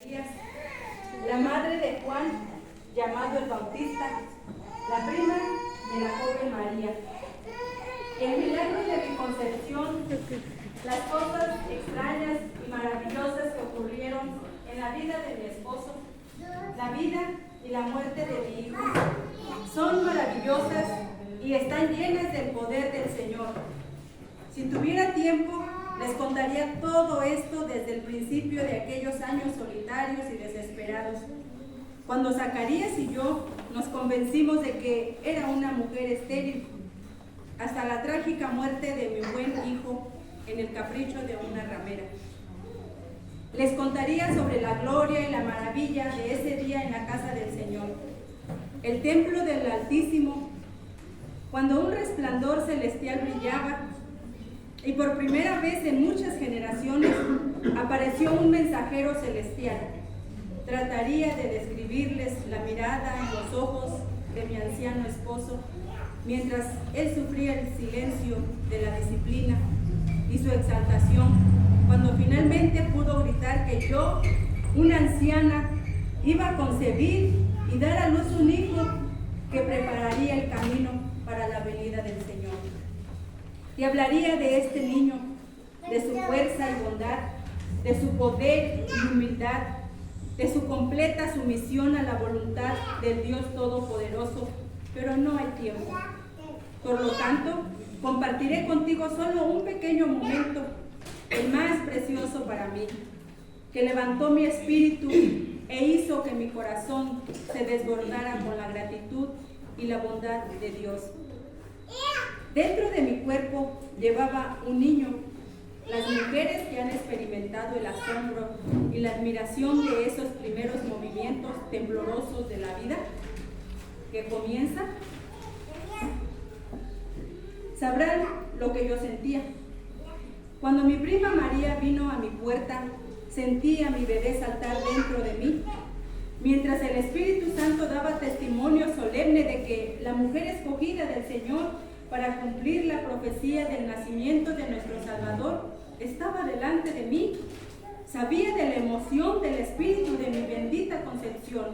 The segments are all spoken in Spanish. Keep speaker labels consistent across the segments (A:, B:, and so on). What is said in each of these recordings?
A: La madre de Juan, llamado el Bautista, la prima de la joven María. El milagro de mi concepción, las cosas extrañas y maravillosas que ocurrieron en la vida de mi esposo, la vida y la muerte de mi hijo, son maravillosas y están llenas del poder del Señor. Si tuviera tiempo, les contaría todo esto desde el principio de aquellos años solitarios y desesperados, cuando Zacarías y yo nos convencimos de que era una mujer estéril, hasta la trágica muerte de mi buen hijo en el capricho de una ramera. Les contaría sobre la gloria y la maravilla de ese día en la casa del Señor, el templo del Altísimo, cuando un resplandor celestial brillaba y por primera vez en muchas generaciones apareció un mensajero celestial. Trataría de describirles la mirada en los ojos de mi anciano esposo, mientras él sufría el silencio de la disciplina y su exaltación, cuando finalmente pudo gritar que yo, una anciana, iba a concebir y dar a luz un hijo que prepararía el camino para la venida del Señor. Y hablaría de este niño, de su fuerza y bondad, de su poder y humildad, de su completa sumisión a la voluntad del Dios Todopoderoso, pero no hay tiempo. Por lo tanto, compartiré contigo solo un pequeño momento, el más precioso para mí, que levantó mi espíritu e hizo que mi corazón se desbordara con la gratitud y la bondad de Dios. Dentro de mi cuerpo llevaba un niño. Las mujeres que han experimentado el asombro y la admiración de esos primeros movimientos temblorosos de la vida que comienza, sabrán lo que yo sentía. Cuando mi prima María vino a mi puerta, sentí a mi bebé saltar dentro de mí, mientras el Espíritu Santo daba testimonio solemne de que la mujer escogida del Señor para cumplir la profecía del nacimiento de nuestro Salvador estaba delante de mí. Sabía de la emoción del Espíritu de mi bendita concepción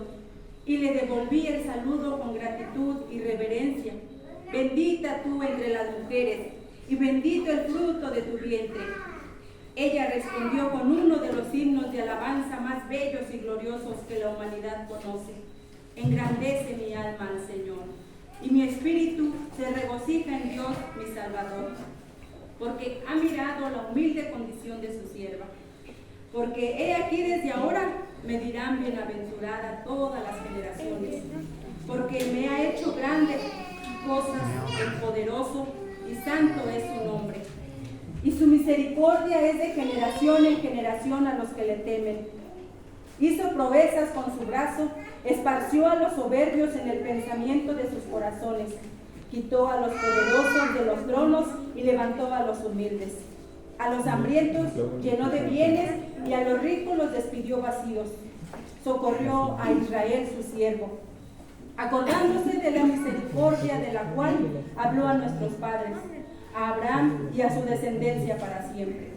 A: y le devolví el saludo con gratitud y reverencia. Bendita tú entre las mujeres y bendito el fruto de tu vientre. Ella respondió con uno de los himnos de alabanza más bellos y gloriosos que la humanidad conoce. Engrandece mi alma al Señor, y mi espíritu se regocija en Dios mi Salvador, porque ha mirado la humilde condición de su sierva. Porque he aquí desde ahora me dirán bienaventurada todas las generaciones, porque me ha hecho grandes cosas el poderoso, y santo es su nombre. Y su misericordia es de generación en generación a los que le temen. Hizo proezas con su brazo, esparció a los soberbios en el pensamiento de sus corazones, quitó a los poderosos de los tronos y levantó a los humildes. A los hambrientos llenó de bienes y a los ricos los despidió vacíos. Socorrió a Israel su siervo, acordándose de la misericordia de la cual habló a nuestros padres, a Abraham y a su descendencia para siempre.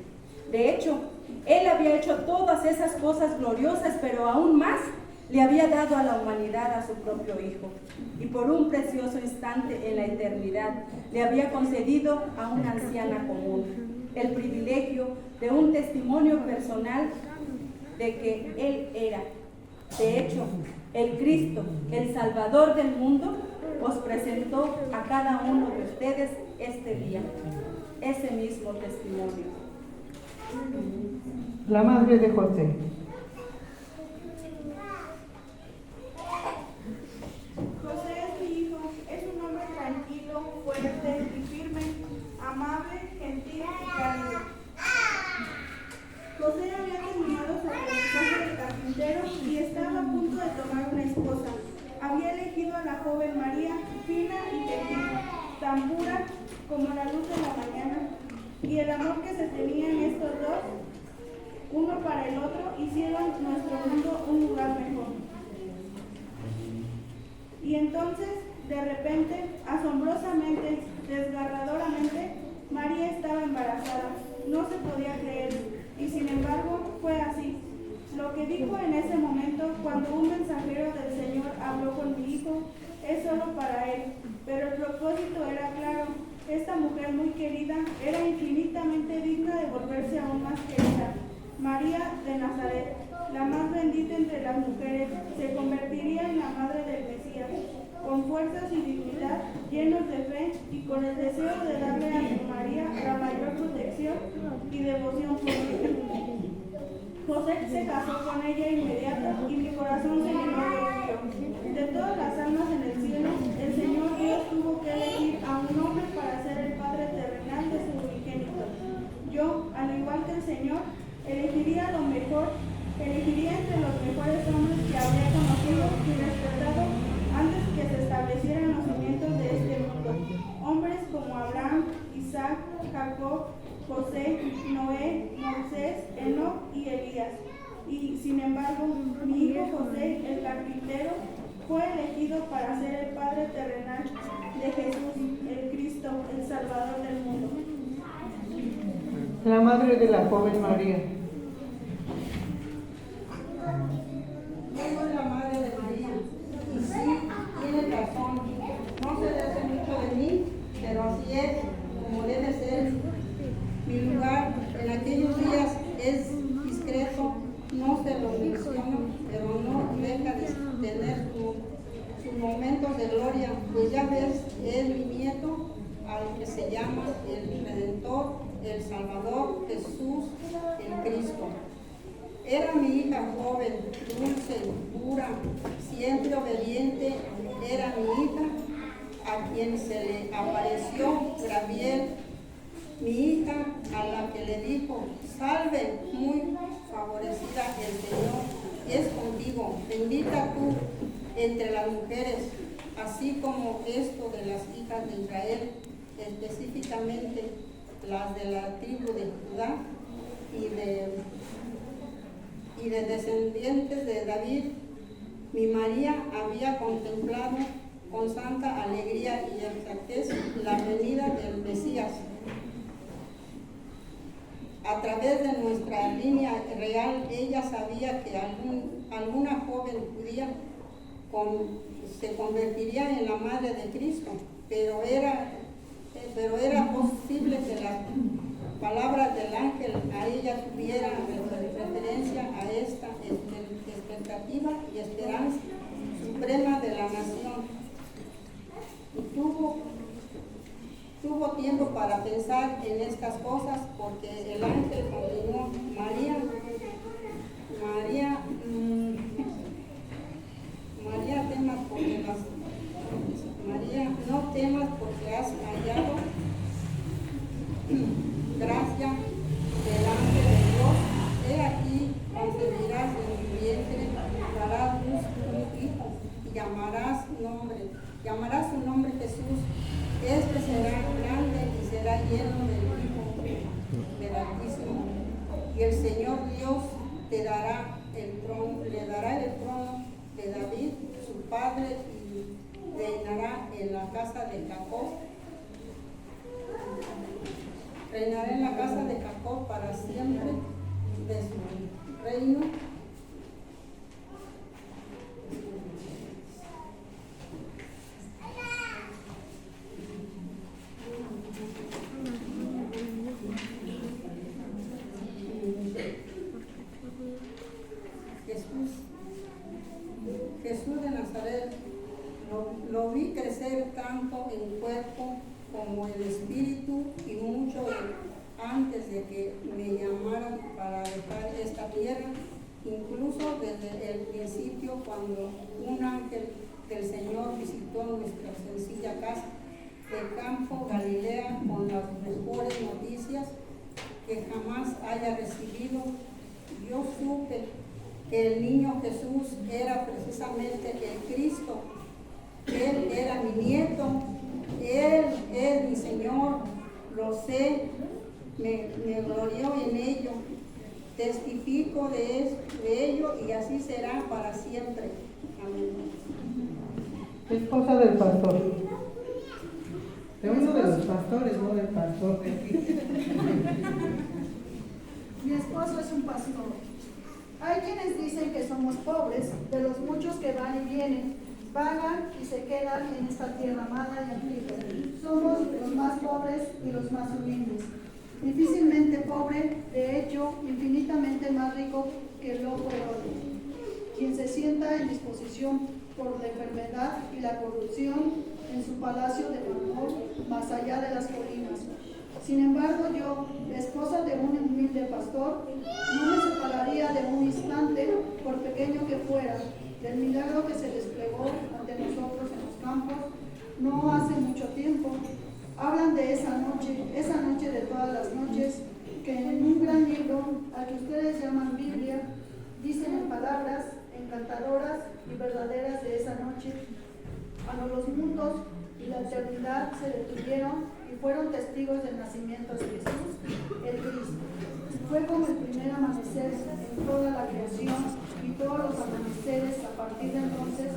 A: De hecho, él había hecho todas esas cosas gloriosas, pero aún más le había dado a la humanidad a su propio Hijo. Y por un precioso instante en la eternidad le había concedido a una anciana común el privilegio de un testimonio personal de que Él era, de hecho, el Cristo, el Salvador del mundo. Os presentó a cada uno de ustedes este día ese mismo testimonio.
B: La madre de José.
C: José es mi hijo, es un hombre tranquilo, fuerte y firme, amable, gentil y cálido. José había terminado su aprendizaje de carpintero y estaba a punto de tomar una esposa. Había elegido a la joven María, fina y gentil, tan pura como la luz de la mañana, y el amor que se tenían estos dos, uno para el otro, hicieron nuestro mundo un lugar mejor. Y entonces, de repente, asombrosamente, desgarradoramente, María estaba embarazada. No se podía creer, y sin embargo fue así. Lo que dijo en ese momento, cuando un mensajero del Señor habló con mi hijo, es solo para él, pero el propósito era claro. Esta mujer muy querida era infinitamente digna de volverse aún más querida. María de Nazaret, la más bendita entre las mujeres, se convertiría en la madre del Mesías, con fuerzas y dignidad, llenos de fe y con el deseo de darle a su María la mayor protección y devoción posible. José se casó con ella inmediato y mi corazón se llenó de orgullo. De todas las almas en el cielo, el Señor Dios tuvo que elegir a un hombre para ser el padre terrenal de su unigénito. Yo, al igual que el Señor, elegiría lo mejor, elegiría entre los mejores hombres que habría conocido y respetado antes que se establecieran los cimientos de este mundo. Hombres como Abraham, Isaac, Jacob, José, Noé, Moisés, Enoc y Elías. Y sin embargo, mi hijo José, el carpintero, fue elegido para ser el padre terrenal de Jesús, el Cristo, el Salvador del mundo.
B: La madre de la joven María.
D: Yo soy la madre de María, y sí, tiene razón. No se dice mucho de mí, pero así es, como debe ser. Mi lugar en aquellos días es discreto, no se lo menciono, pero no deja de tener sus momentos de gloria, pues ya ves, es mi nieto, al que se llama el Redentor, el Salvador, Jesús, el Cristo. Era mi hija joven, dulce, pura, siempre obediente, era mi hija, a quien se le apareció Gabriel, mi hija, a la que le dijo, salve, muy favorecida el Señor, es contigo, bendita tú entre las mujeres, así como esto de las hijas de Israel, específicamente las de la tribu de Judá y de descendientes de David. Mi María había contemplado con santa alegría y exactez la venida del Mesías. A través de nuestra línea real, ella sabía que alguna joven judía se convertiría en la madre de Cristo, pero era posible que las palabras del ángel a ella tuvieran referencia a esta expectativa y esperanza suprema de la nación. Y tuvo tiempo para pensar en estas cosas, porque el ángel continuó, María, no temas porque has hallado gracia delante de Dios. He aquí, concebirás en tu vientre, darás luz a un hijo y llamarás su nombre Jesús. Este será grande y será lleno del Hijo del Altísimo. Y el Señor Dios le dará el trono de David, su padre, y reinará en la casa de Jacob. Reinará en la casa de Jacob para siempre de su reino. Jesús de Nazaret, lo vi crecer tanto en cuerpo como en espíritu, y mucho antes de que me llamaran para dejar esta tierra, incluso desde el principio, cuando un ángel del Señor visitó nuestra sencilla casa del campo Galilea con las mejores noticias que jamás haya recibido. Yo supe que el niño Jesús era precisamente el Cristo. Él era mi nieto, Él es mi Señor, lo sé, me glorió en ello, testifico de ello, y así será para siempre. Amén.
B: Esposa del pastor. De uno de los pastores, no del pastor de aquí.
E: Mi esposo es un pastor.
D: Hay quienes dicen que somos pobres, de los muchos que van y vienen, pagan y se quedan en esta tierra amada y afligida. Somos los más pobres y los más humildes. Difícilmente pobre, de hecho, infinitamente más rico que el loco Herodes, quien se sienta en disposición por la enfermedad y la corrupción en su palacio de mármol más allá de las colinas. Sin embargo, yo, la esposa de un humilde pastor, no me separaría de un instante, por pequeño que fuera, del milagro que se desplegó ante nosotros en los campos no hace mucho tiempo. Hablan de esa noche de todas las noches, que en un gran libro, al que ustedes llaman Biblia, dicen en palabras encantadoras y verdaderas de esa noche, cuando los mundos y la eternidad se detuvieron y fueron testigos del nacimiento de Jesús, el Cristo. Fue como el primer amanecer en toda la creación y todos los amaneceres a partir de entonces,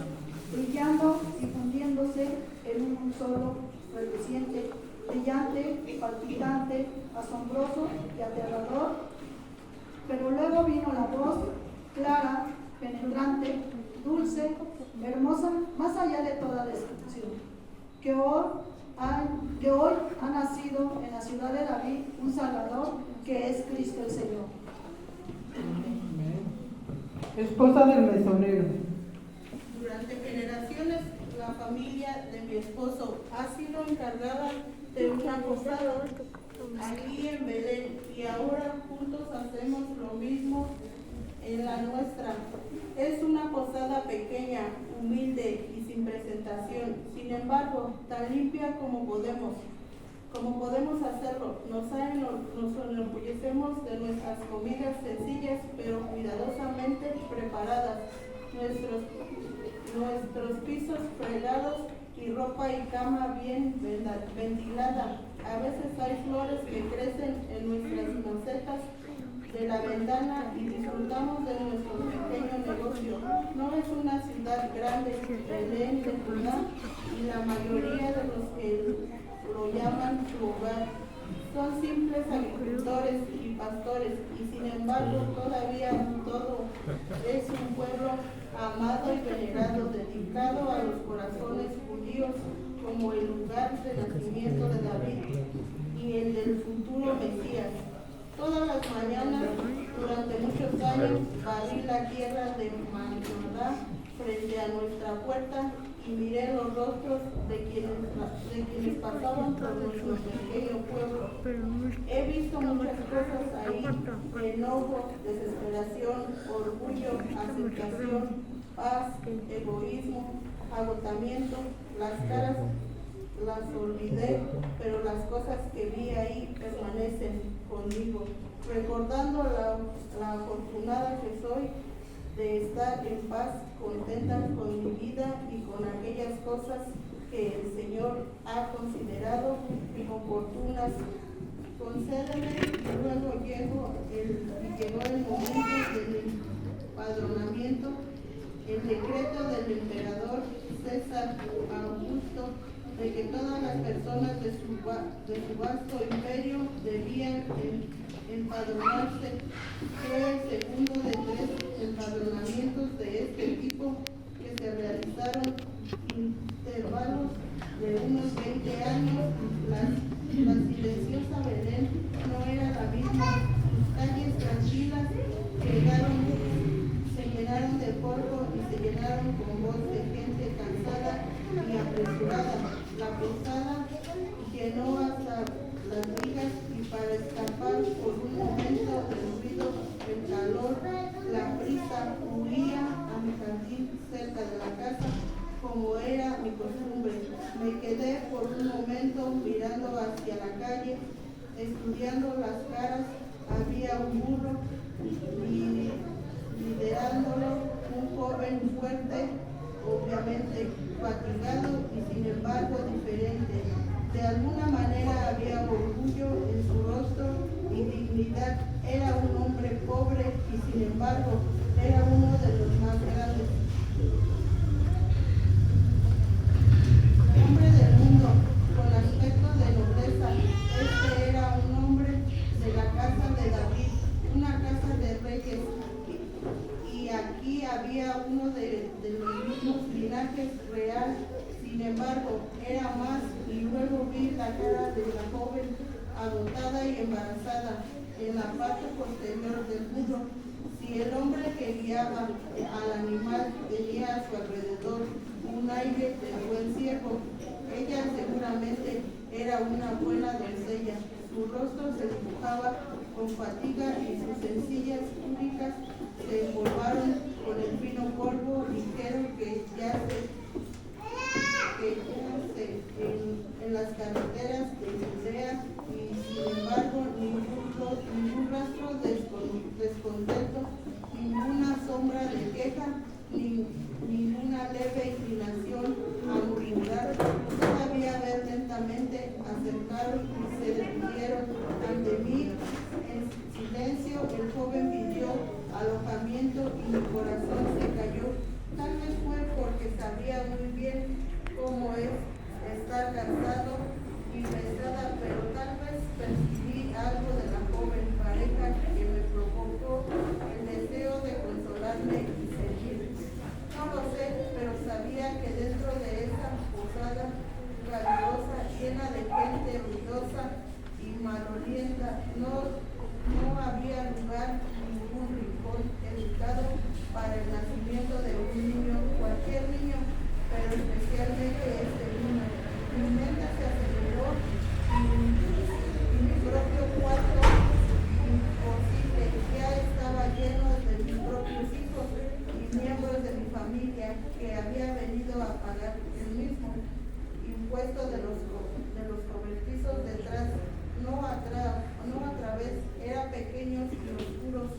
D: brillando y fundiéndose en un solo, reluciente, brillante, palpitante, asombroso y aterrador. Pero luego vino la voz clara, penetrante, dulce, hermosa, más allá de toda descripción, que hoy ha nacido en la ciudad de David un Salvador, que es Cristo el Señor.
B: Esposa del mesonero.
E: Durante generaciones, la familia de mi esposo ha sido encargada de una posada aquí en Belén, y ahora juntos hacemos lo mismo en la nuestra. Es una posada pequeña, humilde y sin presentación, sin embargo, tan limpia como podemos hacerlo. Nos enorgullecemos de nuestras comidas sencillas pero cuidadosamente preparadas, nuestros pisos fregados y ropa y cama bien ventilada. A veces hay flores que crecen en nuestras macetas de la ventana y disfrutamos de nuestro pequeño negocio. No es una ciudad grande, Belén de Judá, y la mayoría de los que lo llaman su hogar son simples agricultores y pastores, y sin embargo todavía todo es un pueblo amado y venerado, dedicado a los corazones judíos como el lugar de nacimiento de David y el del futuro Mesías. Todas las mañanas, durante muchos años, barrí la tierra de Maniordá frente a nuestra puerta y miré los rostros de quienes pasaban por nuestro pequeño pueblo. He visto muchas cosas ahí: enojo, desesperación, orgullo, aceptación, paz, egoísmo, agotamiento. Las caras las olvidé, pero las cosas que vi ahí permanecen conmigo, recordando la afortunada que soy de estar en paz, contenta con mi vida y con aquellas cosas que el Señor ha considerado oportunas. Concédeme, luego llegó el momento del empadronamiento. El decreto del emperador César Augusto de que todas las personas de su vasto imperio debían empadronarse fue el segundo de 3 empadronamientos de este tipo que se realizaron intervalos de unos 20 años. La silenciosa Belén no era la misma. Sus calles tranquilas se llenaron de polvo y se llenaron con voz de gente cansada y apresurada. La posada llenó hasta las vigas y para escapar por un momento del ruido, el calor, la prisa, huía a mi jardín cerca de la casa, como era mi costumbre. Me quedé por un momento mirando hacia la calle, estudiando las caras. Había un burro y liderándolo un joven fuerte, obviamente fatigado y sin embargo diferente. De alguna manera había orgullo en su rostro y dignidad. Era un hombre pobre y sin embargo era uno de los más grandes. Hombre del mundo, con aspecto de nobleza. Este era un hombre de la casa de David, una casa de reyes. poseía uno de los mismos linajes real. Sin embargo, era más, y luego vi la cara de la joven agotada y embarazada en la parte posterior del burro. Si el hombre que guiaba al animal tenía a su alrededor un aire de buen siervo, ella seguramente era una buena doncella. Su rostro se dibujaba con fatiga y sus sencillas túnicas se empolvaron con el fino polvo ligero que yace en las carreteras de Judea, y sin embargo ningún rastro de descontento, ninguna sombra de queja, ninguna leve inclinación a murmurar. Todavía ver lentamente acercaron y se detuvieron ante mí en silencio. El joven pidió alojamiento y mi corazón se cayó. Tal vez fue porque sabía muy bien cómo es estar cansado y pesada, pero tal vez percibí algo de la joven pareja que me provocó el deseo de consolarme y seguir. No lo sé, pero sabía que dentro de esa posada calurosa, llena de gente ruidosa y malolienta, no había lugar, ningún rincón educado para el nacimiento de un niño, cualquier niño, pero especialmente este niño. Mi mente se aceleró y mi propio cuarto imposible ya estaba lleno de mis propios hijos y miembros de mi familia que había venido a pagar el mismo impuesto de los cobertizos detrás, no a través, eran pequeños y oscuros,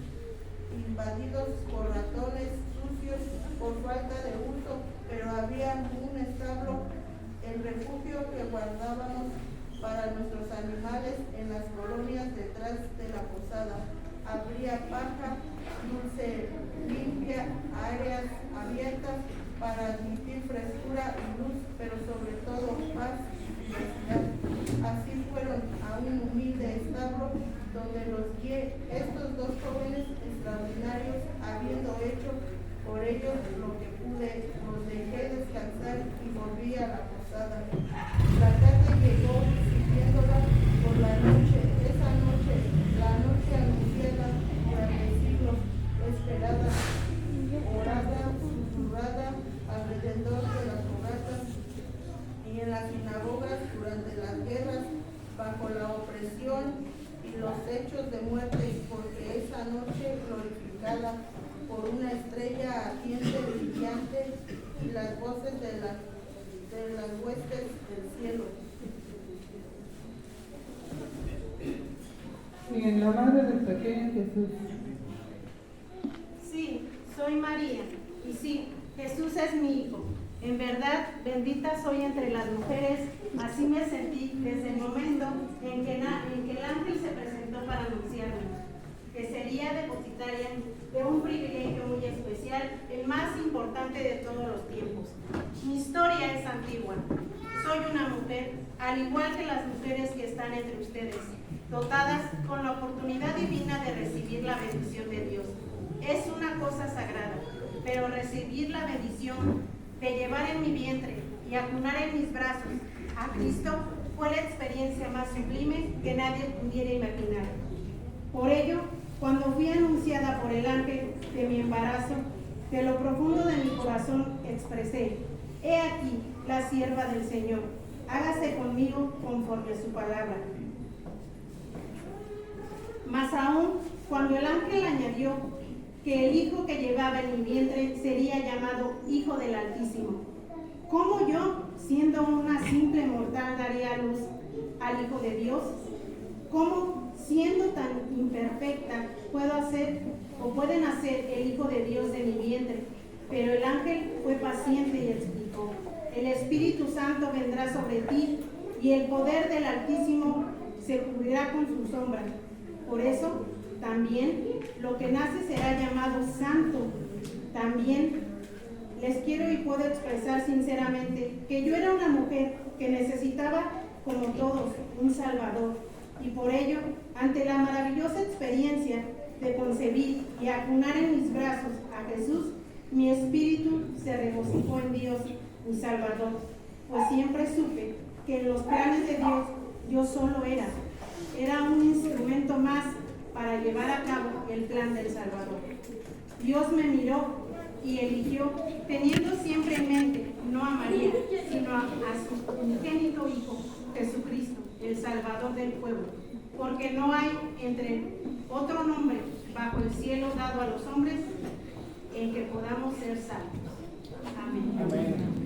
E: invadidos por ratones sucios por falta de uso, pero había un establo, el refugio que guardábamos para nuestros animales en las colonias detrás de la posada. Habría paja dulce, limpia, áreas abiertas para admitir frescura y luz, pero sobre todo paz y felicidad. Así fueron a un humilde establo donde los guié. Estos dos jóvenes extraordinarios, habiendo hecho por ellos lo que pude, los dejé descansar y volví a la posada. La tarde llegó siguiéndola por la noche, esa noche, la noche anunciada durante siglos, esperada, orada, susurrada alrededor de las fogatas y en las sinagogas durante las guerras, bajo la opresión y los hechos de muerte, porque esa noche glorificada por una estrella ardiente brillante y las voces de las huestes del cielo.
B: Y en la madre del pequeño Jesús.
F: Sí, soy María, y sí, Jesús es mi hijo. En verdad, bendita soy entre las mujeres. Así me sentí desde el momento en que el ángel se presentó para anunciarme que sería depositaria de un privilegio muy especial, el más importante de todos los tiempos. Mi historia es antigua. Soy una mujer, al igual que las mujeres que están entre ustedes, dotadas con la oportunidad divina de recibir la bendición de Dios. Es una cosa sagrada, pero recibir la bendición de llevar en mi vientre y acunar en mis brazos a Cristo fue la experiencia más sublime que nadie pudiera imaginar. Por ello, cuando fui anunciada por el ángel de mi embarazo, de lo profundo de mi corazón expresé: he aquí la sierva del Señor, hágase conmigo conforme a su palabra. Más aún, cuando el ángel añadió que el hijo que llevaba en mi vientre sería llamado Hijo del Altísimo, ¿cómo yo, siendo una simple mortal, daría luz al Hijo de Dios? ¿Cómo, siendo tan imperfecta, puede nacer el Hijo de Dios de mi vientre? Pero el ángel fue paciente y explicó: el Espíritu Santo vendrá sobre ti y el poder del Altísimo se cubrirá con su sombra. Por eso, también lo que nace será llamado santo. También les quiero y puedo expresar sinceramente que yo era una mujer que necesitaba, como todos, un Salvador. Y por ello, ante la maravillosa experiencia de concebir y acunar en mis brazos a Jesús, Mi espíritu se regocijó en Dios, mi Salvador, pues siempre supe que en los planes de Dios yo solo era un instrumento más para llevar a cabo el plan del Salvador. Dios me miró y eligió, teniendo siempre en mente no a María, sino a su unigénito Hijo, Jesucristo, el Salvador del pueblo, porque no hay entre otro nombre bajo el cielo dado a los hombres en que podamos ser salvos. Amén.
B: Amén.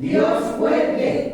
G: Dios fuerte,